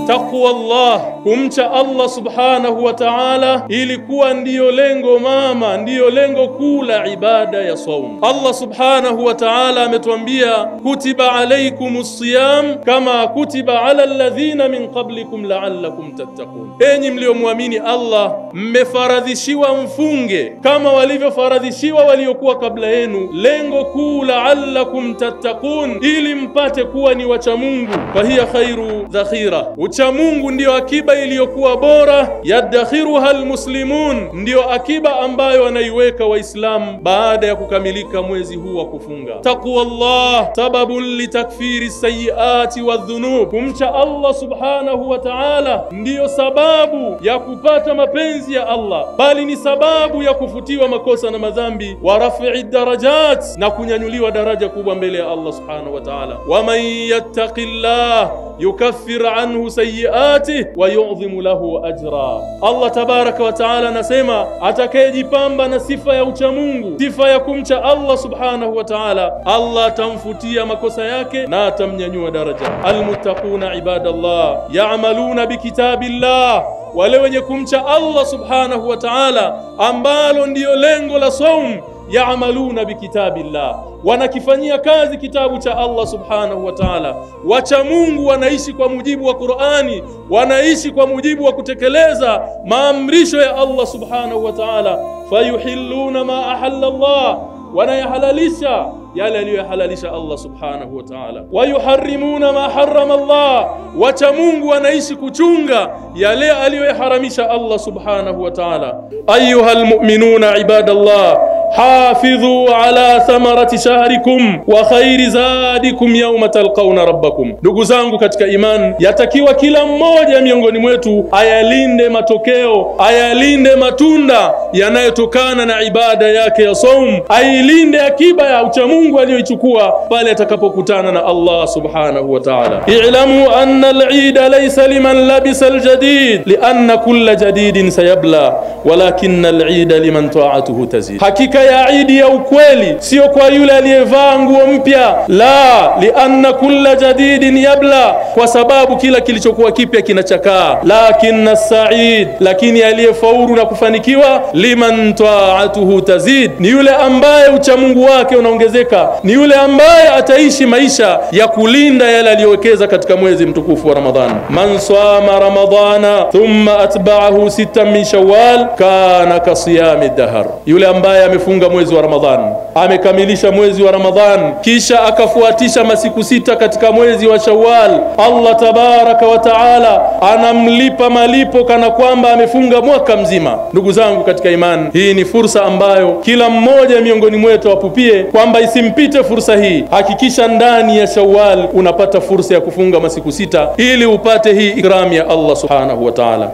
Taqwa Allah, kumcha Allah subhanahu wa ta'ala, ilikuwa ndiyo lengo mama, ndiyo lengo kuu la ibada ya saum. Allah subhanahu wa ta'ala ametuambia, kutiba alaykumus siyam kama kutiba ala alladhina min qablikum la'allakum tattaqun. Enyi mliomuamini Allah, mmefaradhishiwa mfunge kama walivyofaradhishiwa waliokuwa kabla yenu. Lengo kuu la'allakum tattaqun, ili mpate kuwa ni wacha Mungu. Fa hiya khairu dhakhira, ucha Mungu ndio akiba iliyokuwa bora. Yadakhiruha almuslimun, ndio akiba ambayo wanaiweka Waislamu baada ya kukamilika mwezi huu wa kufunga. Taqwallah sababun litakfiri sayyiati wadhunub, kumcha Allah subhanahu wa ta'ala ndio sababu ya kupata mapenzi ya Allah, bali ni sababu ya kufutiwa makosa na madhambi, wa raf'i darajat, na kunyanyuliwa daraja kubwa mbele ya Allah subhanahu wa ta'ala. Wa man yattaqillah yukaffir anhu sayyi'atihi wa yu'dhimu lahu ajra. Allah tabaraka wa ta'ala anasema, atakayejipamba na sifa ya ucha Mungu, sifa ya kumcha Allah subhanahu wa ta'ala, Allah atamfutia makosa yake na atamnyanyua daraja. Almuttaquna ibadallah ya'maluna bikitabillah, wale wenye kumcha Allah subhanahu wa ta'ala, ambalo ndiyo lengo la saum, ya'maluna bikitabillah, wanakifanyia kazi kitabu cha Allah subhanahu wa ta'ala. Wacha Mungu wanaishi kwa mujibu wa Qur'ani, wanaishi kwa mujibu wa kutekeleza maamrisho ya Allah subhanahu wa ta'ala. Fayuhilluna ma ahalla Allah, wanayahalalisha yale aliyohalalisha Allah subhanahu wa ta'ala. Wayuharrimuna ma harrama Allah, wacha Mungu wanaishi kuchunga yale aliyoharamisha Allah subhanahu wa ta'ala. Ayyuhal mu'minuna ibadallah, hafidhu ala thamarati shahrikum wa khairi zadikum yawma talqawna rabbakum. Ndugu zangu katika iman, yatakiwa kila mmoja miongoni mwetu ayalinde matokeo, ayalinde matunda yanayotokana na ibada yake ya saum, ailinde akiba ya ucha Mungu aliyoichukua pale atakapokutana na Allah subhanahu wa ta'ala. I'lamu anna al-eid laysa liman labisa al-jadid, lianna kulla jadidin sayabla, walakin al-eid liman ta'atuhu tazid. Hakika ya Eid ya ukweli sio kwa yule aliyevaa nguo mpya, la, lianna kulla jadidin yabla, kwa sababu kila kilichokuwa kipya kinachakaa. Lakin as-sa'id, lakini aliyefaulu na kufanikiwa, liman ta'atuhu tazid, ni yule ambaye ucha Mungu wake unaongezeka, ni yule ambaye ataishi maisha ya kulinda yale aliyowekeza katika mwezi mtukufu wa Ramadhani. Man sama ramadhana thumma atba'ahu sittan min shawwal kana kasiyami dahr, yule ambaye amefunga mwezi wa Ramadhani, amekamilisha mwezi wa Ramadhani, kisha akafuatisha masiku 6 katika mwezi wa Shawwal, Allah tabaraka wa taala anamlipa malipo kana kwamba amefunga mwaka mzima. Ndugu zangu katika imani, hii ni fursa ambayo kila mmoja miongoni mwetu apupie kwamba isimpite fursa hii. Hakikisha ndani ya Shawwal unapata fursa ya kufunga masiku 6 ili upate hii ikram ya Allah subhanahu wa ta'ala.